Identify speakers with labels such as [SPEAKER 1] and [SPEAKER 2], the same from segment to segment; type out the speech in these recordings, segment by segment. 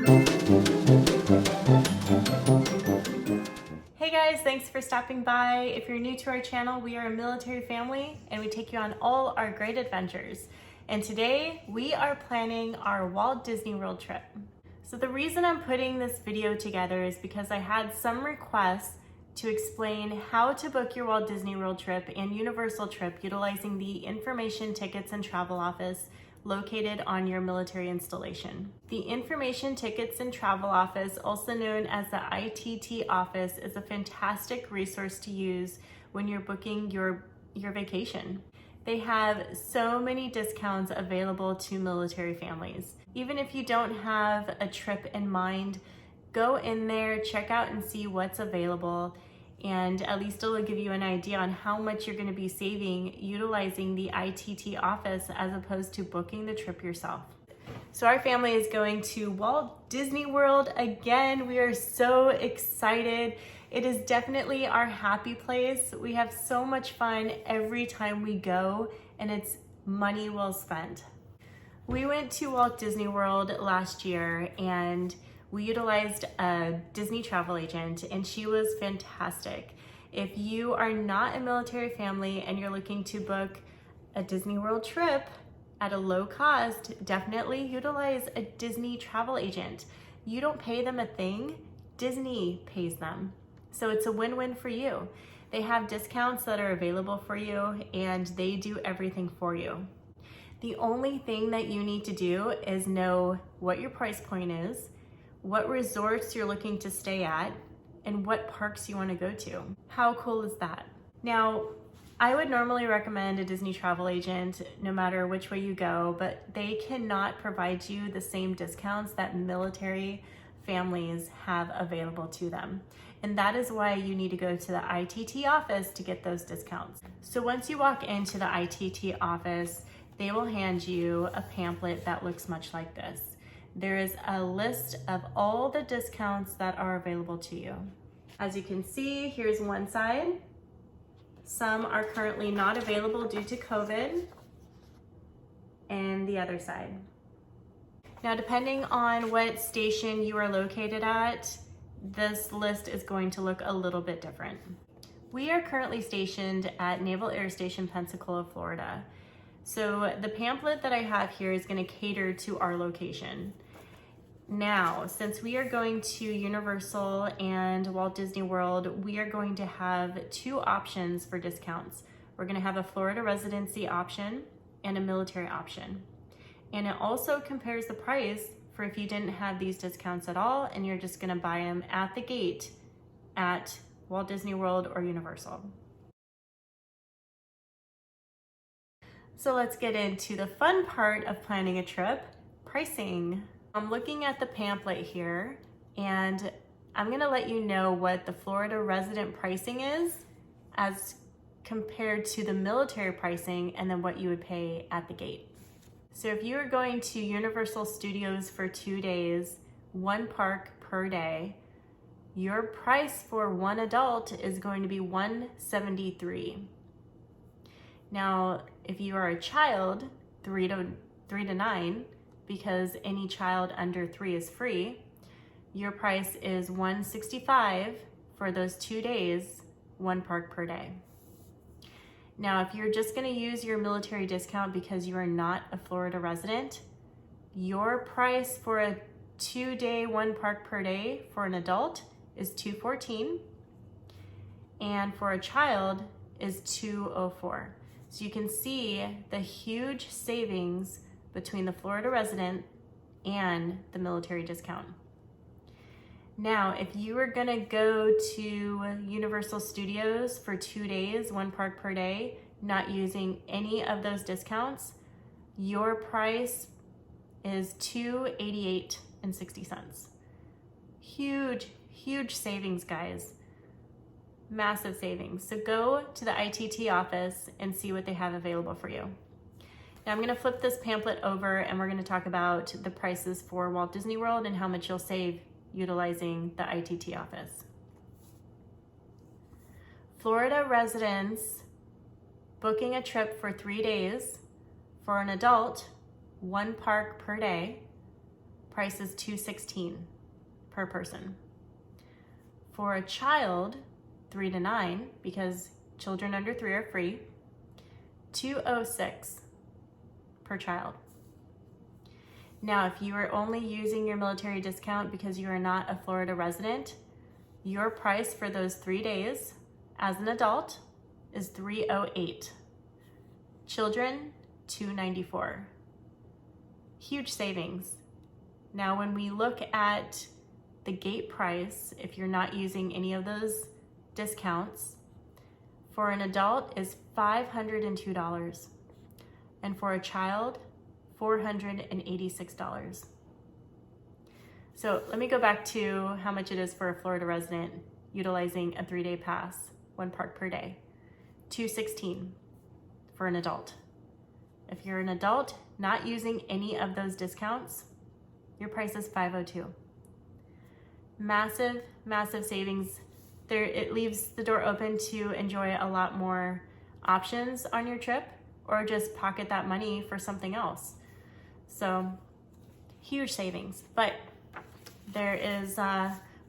[SPEAKER 1] Hey guys, thanks for stopping by. If you're new to our channel, we are a military family and we take you on all our great adventures. And today we are planning our Walt Disney World trip. So the reason I'm putting this video together is because I had some requests to explain how to book your Walt Disney World trip and Universal trip utilizing the Information Tickets and Travel Office located on your military installation. The Information Tickets and Travel Office, also known as the ITT office, is a fantastic resource to use when you're booking your vacation. They have so many discounts available to military families. Even if you don't have a trip in mind, go in there, check out and see what's available, and at least it'll give you an idea on how much you're going to be saving utilizing the ITT office as opposed to booking the trip yourself. So our family is going to Walt Disney World again. We are so excited. It is definitely our happy place. We have so much fun every time we go, and it's money well spent. We went to Walt Disney World last year and we utilized a Disney travel agent, and she was fantastic. If you are not a military family and you're looking to book a Disney World trip at a low cost, definitely utilize a Disney travel agent. You don't pay them a thing, Disney pays them. So it's a win-win for you. They have discounts that are available for you and they do everything for you. The only thing that you need to do is know what your price point is, what resorts you're looking to stay at, and what parks you want to go to. How cool is that? Now, I would normally recommend a Disney travel agent no matter which way you go, but they cannot provide you the same discounts that military families have available to them. And that is why you need to go to the ITT office to get those discounts. So once you walk into the ITT office, they will hand you a pamphlet that looks much like this. There is a list of all the discounts that are available to you. As you can see, here's one side. Some are currently not available due to COVID, and the other side. Now, depending on what station you are located at, this list is going to look a little bit different. We are currently stationed at Naval Air Station, Pensacola, Florida. So the pamphlet that I have here is going to cater to our location. Now, since we are going to Universal and Walt Disney World, we are going to have two options for discounts. We're going to have a Florida residency option and a military option. And it also compares the price for if you didn't have these discounts at all and you're just going to buy them at the gate at Walt Disney World or Universal. So let's get into the fun part of planning a trip, pricing. I'm looking at the pamphlet here, and I'm gonna let you know what the Florida resident pricing is as compared to the military pricing and then what you would pay at the gate. So if you are going to Universal Studios for 2 days, one park per day, your price for one adult is going to be $173. Now, if you are a child, 3 to 9, because any child under 3 is free, your price is $165 for those 2 days, one park per day. Now, if you're just gonna use your military discount because you are not a Florida resident, your price for a 2-day, one park per day for an adult is $214, and for a child is $204. So you can see the huge savings between the Florida resident and the military discount. Now, if you are gonna go to Universal Studios for 2 days, one park per day, not using any of those discounts, your price is $288.60. Huge, huge savings, guys. Massive savings. So go to the ITT office and see what they have available for you. Now I'm going to flip this pamphlet over and we're going to talk about the prices for Walt Disney World and how much you'll save utilizing the ITT office. Florida residents booking a trip for 3 days for an adult, one park per day. price is $216 per person. For a child, 3 to 9, because children under 3 are free, $206 per child. Now, if you are only using your military discount because you are not a Florida resident, your price for those 3 days as an adult is $308. Children, $294. Huge savings. Now, when we look at the gate price, if you're not using any of those discounts, for an adult is $502, and for a child, $486. So let me go back to how much it is for a Florida resident utilizing a 3-day pass, 1 park per day. $216 for an adult. If you're an adult not using any of those discounts, your price is $502. Massive, massive savings. There, it leaves the door open to enjoy a lot more options on your trip, or just pocket that money for something else. So huge savings, but there is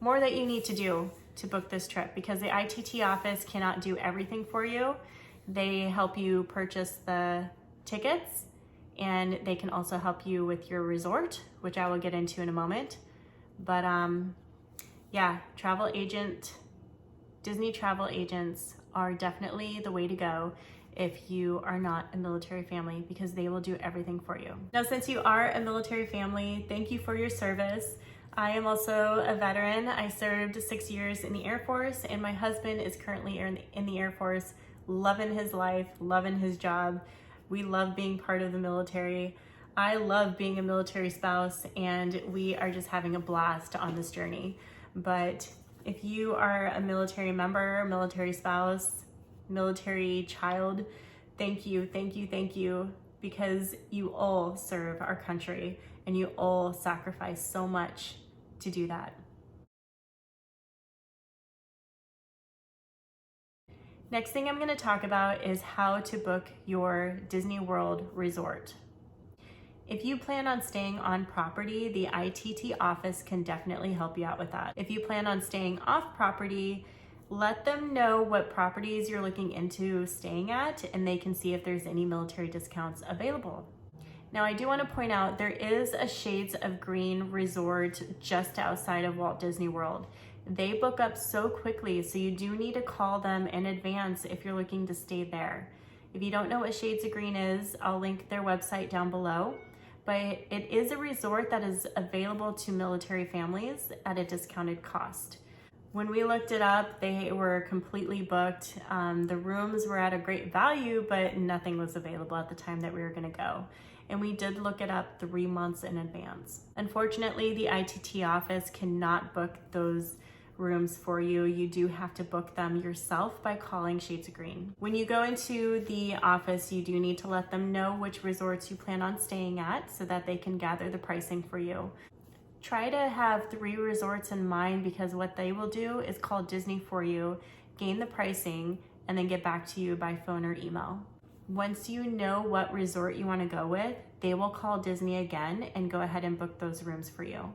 [SPEAKER 1] more that you need to do to book this trip, because the ITT office cannot do everything for you. They help you purchase the tickets, and they can also help you with your resort, which I will get into in a moment. But yeah, Disney travel agents are definitely the way to go if you are not a military family, because they will do everything for you. Now, since you are a military family, thank you for your service. I am also a veteran. I served 6 years in the Air Force, and my husband is currently in the Air Force, loving his life, loving his job. We love being part of the military. I love being a military spouse, and we are just having a blast on this journey. But if you are a military member, military spouse, military child, thank you, thank you, thank you, because you all serve our country and you all sacrifice so much to do that. Next thing I'm going to talk about is how to book your Disney World resort. If you plan on staying on property, the ITT office can definitely help you out with that. If you plan on staying off property, let them know what properties you're looking into staying at, and they can see if there's any military discounts available. Now, I do want to point out there is a Shades of Green resort just outside of Walt Disney World. They book up so quickly, so you do need to call them in advance if you're looking to stay there. If you don't know what Shades of Green is, I'll link their website down below. But it is a resort that is available to military families at a discounted cost. When we looked it up, they were completely booked. The rooms were at a great value, but nothing was available at the time that we were gonna go. And we did look it up 3 months in advance. Unfortunately, the ITT office cannot book those rooms for you. You do have to book them yourself by calling Shades of Green. When you go into the office, you do need to let them know which resorts you plan on staying at so that they can gather the pricing for you. Try to have 3 resorts in mind, because what they will do is call Disney for you, gain the pricing, and then get back to you by phone or email. Once you know what resort you want to go with, they will call Disney again and go ahead and book those rooms for you.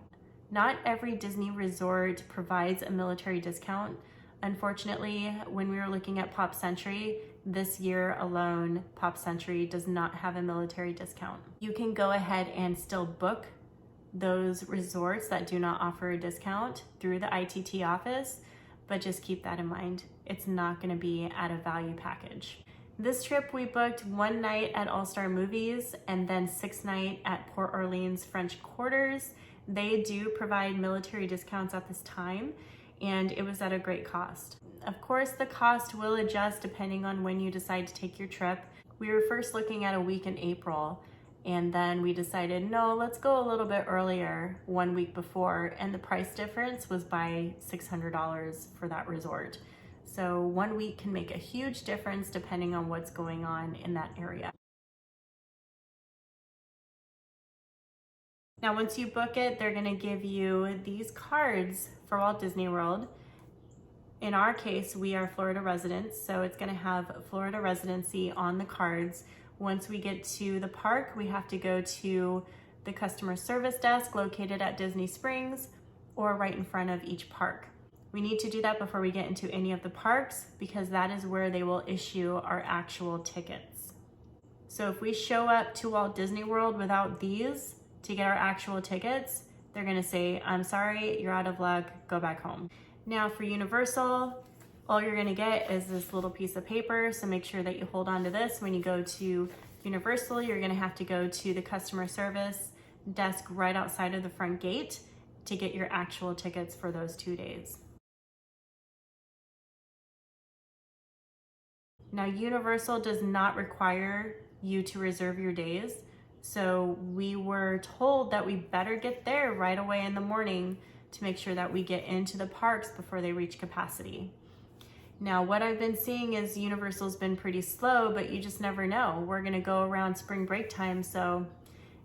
[SPEAKER 1] Not every Disney resort provides a military discount. Unfortunately, when we were looking at Pop Century, this year alone, Pop Century does not have a military discount. You can go ahead and still book those resorts that do not offer a discount through the ITT office, but just keep that in mind. It's not going to be at a value package. This trip we booked 1 night at All Star Movies and then 6 nights at Port Orleans French Quarters. They do provide military discounts at this time, and it was at a great cost. Of course, the cost will adjust depending on when you decide to take your trip. We were first looking at a week in April, and then we decided, no, let's go a little bit earlier, 1 week before, and the price difference was by $600 for that resort. So 1 week can make a huge difference depending on what's going on in that area. Now, once you book it, they're gonna give you these cards for Walt Disney World. In our case, we are Florida residents, so it's gonna have Florida residency on the cards. Once we get to the park, we have to go to the customer service desk located at Disney Springs, or right in front of each park. We need to do that before we get into any of the parks because that is where they will issue our actual tickets. So if we show up to Walt Disney World without these to get our actual tickets, they're gonna say, I'm sorry, you're out of luck, go back home. Now for Universal, all you're gonna get is this little piece of paper, so make sure that you hold on to this. When you go to Universal, you're gonna have to go to the customer service desk right outside of the front gate to get your actual tickets for those 2 days. Now, Universal does not require you to reserve your days, so we were told that we better get there right away in the morning to make sure that we get into the parks before they reach capacity. Now, what I've been seeing is Universal's been pretty slow, but you just never know. We're gonna go around spring break time, so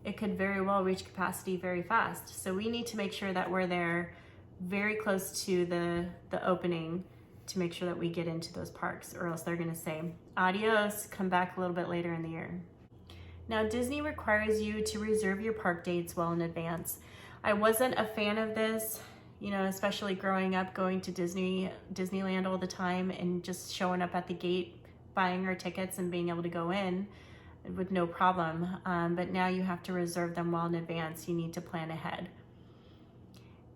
[SPEAKER 1] it could very well reach capacity very fast. So we need to make sure that we're there very close to the opening to make sure that we get into those parks, or else they're gonna say, adios, come back a little bit later in the year. Now, Disney requires you to reserve your park dates well in advance. I wasn't a fan of this, especially growing up, going to Disneyland all the time and just showing up at the gate, buying our tickets and being able to go in with no problem. But now you have to reserve them well in advance. You need to plan ahead.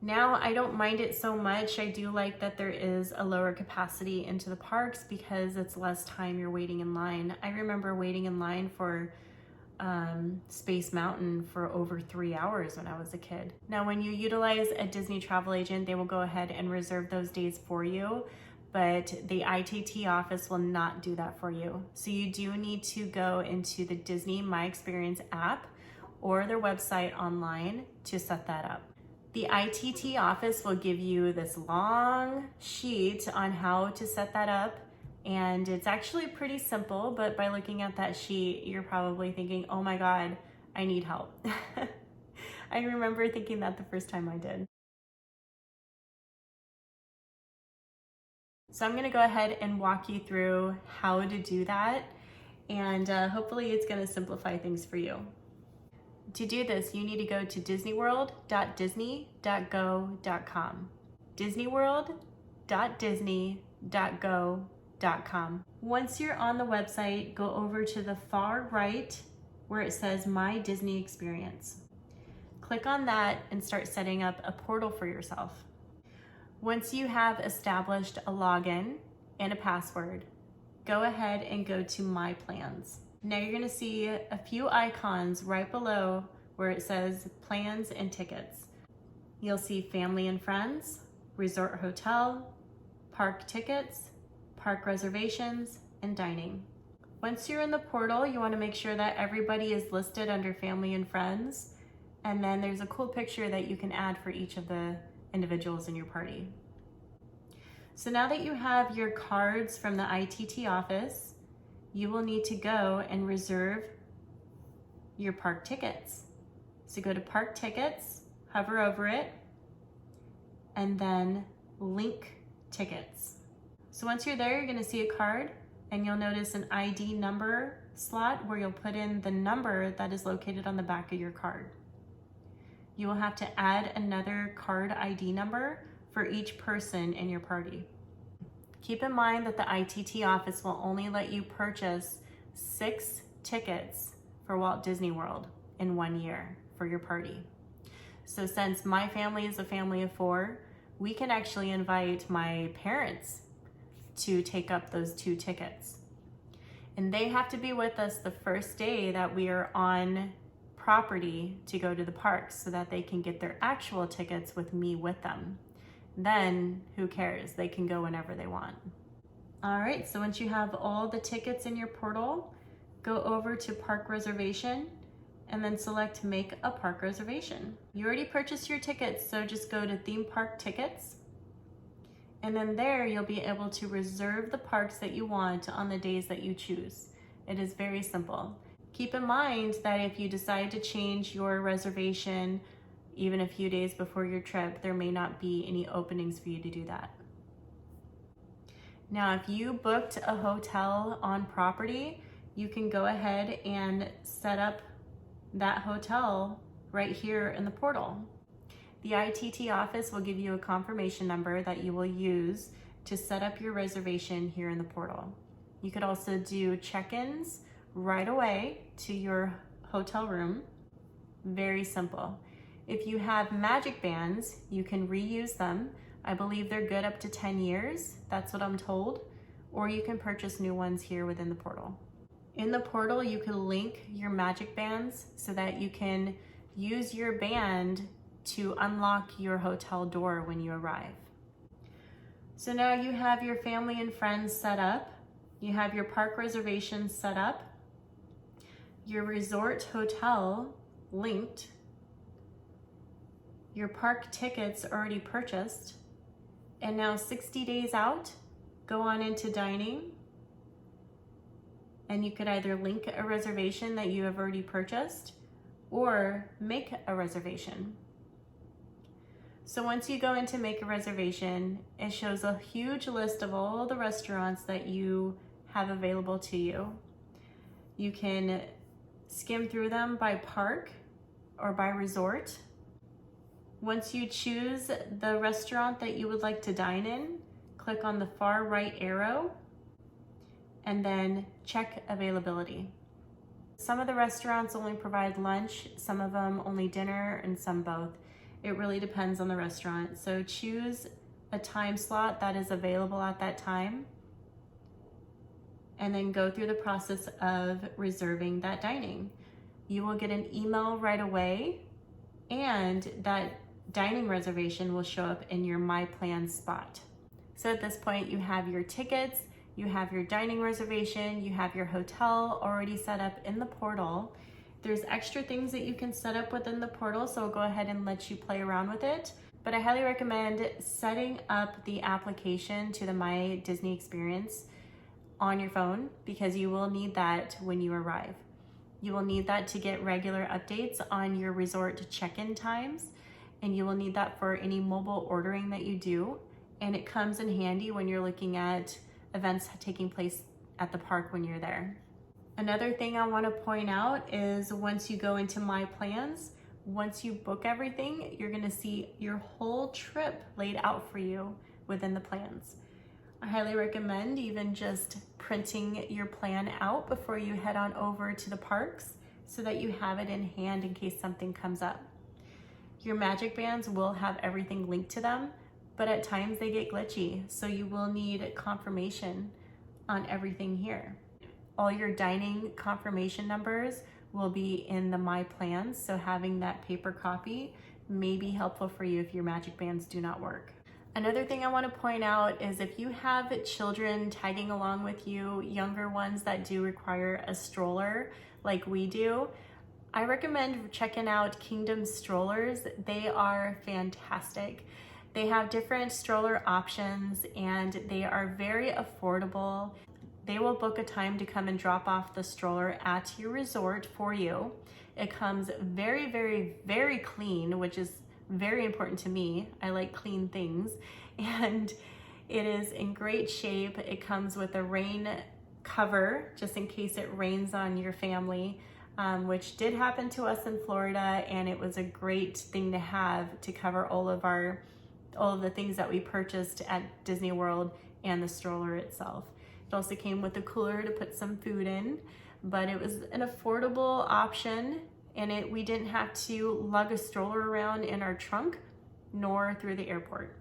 [SPEAKER 1] Now, I don't mind it so much. I do like that there is a lower capacity into the parks because it's less time you're waiting in line. I remember waiting in line for Space Mountain for over 3 hours when I was a kid. Now, when you utilize a Disney travel agent, they will go ahead and reserve those days for you, but the ITT office will not do that for you. So you do need to go into the Disney My Experience app or their website online to set that up. The ITT office will give you this long sheet on how to set that up, and it's actually pretty simple, but by looking at that sheet, you're probably thinking, oh my God, I need help. I remember thinking that the first time I did. So I'm gonna go ahead and walk you through how to do that, and hopefully it's gonna simplify things for you. To do this, you need to go to disneyworld.disney.go.com. disneyworld.disney.go.com. Once you're on the website, go over to the far right where it says My Disney Experience. Click on that and start setting up a portal for yourself. Once you have established a login and a password, go ahead and go to My Plans. Now you're gonna see a few icons right below where it says plans and tickets. You'll see family and friends, resort hotel, park tickets, park reservations, and dining. Once you're in the portal, you wanna make sure that everybody is listed under family and friends, and then there's a cool picture that you can add for each of the individuals in your party. So now that you have your cards from the ITT office, you will need to go and reserve your park tickets. So go to park tickets, hover over it, and then link tickets. So once you're there, you're gonna see a card and you'll notice an ID number slot where you'll put in the number that is located on the back of your card. You will have to add another card ID number for each person in your party. Keep in mind that the ITT office will only let you purchase 6 tickets for Walt Disney World in 1 year for your party. So since my family is a family of 4, we can actually invite my parents to take up those 2 tickets. And they have to be with us the first day that we are on property to go to the parks so that they can get their actual tickets with me with them. Then who cares? They can go whenever they want. All right, so once you have all the tickets in your portal, go over to park reservation and then select make a park reservation. You already purchased your tickets, so just go to theme park tickets. And then there you'll be able to reserve the parks that you want on the days that you choose. It is very simple. Keep in mind that if you decide to change your reservation even a few days before your trip, there may not be any openings for you to do that. Now, if you booked a hotel on property, you can go ahead and set up that hotel right here in the portal. The ITT office will give you a confirmation number that you will use to set up your reservation here in the portal. You could also do check-ins right away to your hotel room. Very simple. If you have magic bands, you can reuse them. I believe they're good up to 10 years. That's what I'm told. Or you can purchase new ones here within the portal. In the portal, you can link your magic bands so that you can use your band to unlock your hotel door when you arrive. So now you have your family and friends set up. You have your park reservations set up. Your resort hotel linked. Your park tickets already purchased. And now 60 days out, go on into dining. And you could either link a reservation that you have already purchased or make a reservation. So once you go into make a reservation, it shows a huge list of all the restaurants that you have available to you. You can skim through them by park or by resort. Once you choose the restaurant that you would like to dine in, click on the far right arrow and then check availability. Some of the restaurants only provide lunch, some of them only dinner, and some both. It really depends on the restaurant. So choose a time slot that is available at that time and then go through the process of reserving that dining. You will get an email right away and that dining reservation will show up in your My Plans spot. So at this point you have your tickets, you have your dining reservation, you have your hotel already set up in the portal. There's extra things that you can set up within the portal, so I'll go ahead and let you play around with it. But I highly recommend setting up the application to the My Disney Experience on your phone because you will need that when you arrive. You will need that to get regular updates on your resort check-in times, and you will need that for any mobile ordering that you do. And it comes in handy when you're looking at events taking place at the park when you're there. Another thing I want to point out is once you go into My Plans, once you book everything, you're going to see your whole trip laid out for you within the plans. I highly recommend even just printing your plan out before you head on over to the parks so that you have it in hand in case something comes up. Your magic bands will have everything linked to them, but at times they get glitchy, so you will need confirmation on everything here. All your dining confirmation numbers will be in the My Plans, so having that paper copy may be helpful for you if your magic bands do not work. Another thing I want to point out is if you have children tagging along with you, younger ones that do require a stroller like we do, I recommend checking out Kingdom strollers. They are fantastic. They have different stroller options and they are very affordable. They will book a time to come and drop off the stroller at your resort for you. It comes very, very, very clean, which is very important to me. I like clean things. And it is in great shape. It comes with a rain cover just in case it rains on your family, which did happen to us in Florida, and it was a great thing to have to cover all of the things that we purchased at Disney World and the stroller itself. It also came with a cooler to put some food in, but it was an affordable option, and we didn't have to lug a stroller around in our trunk nor through the airport.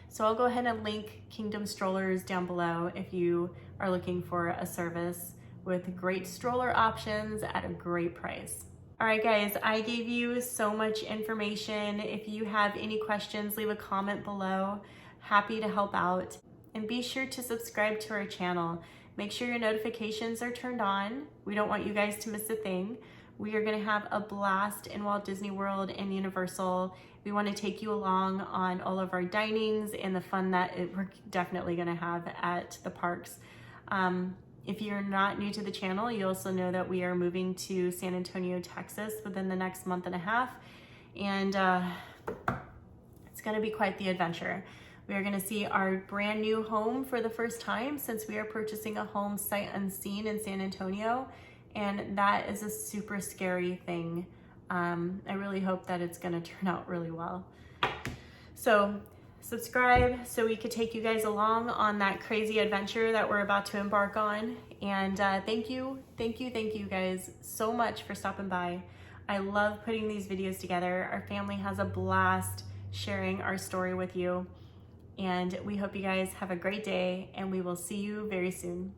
[SPEAKER 1] So I'll go ahead and link Kingdom strollers down below if you are looking for a service with great stroller options at a great price. All right, guys, I gave you so much information. If you have any questions, leave a comment below. Happy to help out. And be sure to subscribe to our channel. Make sure your notifications are turned on. We don't want you guys to miss a thing. We are gonna have a blast in Walt Disney World and Universal. We wanna take you along on all of our dinings and the fun that we're definitely gonna have at the parks. If you're not new to the channel, you also know that we are moving to San Antonio, Texas within the next month and a half. And it's gonna be quite the adventure. We are gonna see our brand new home for the first time since we are purchasing a home sight unseen in San Antonio. And that is a super scary thing. I really hope that it's gonna turn out really well. So subscribe so we could take you guys along on that crazy adventure that we're about to embark on. And thank you guys so much for stopping by. I love putting these videos together. Our family has a blast sharing our story with you. And we hope you guys have a great day, and we will see you very soon.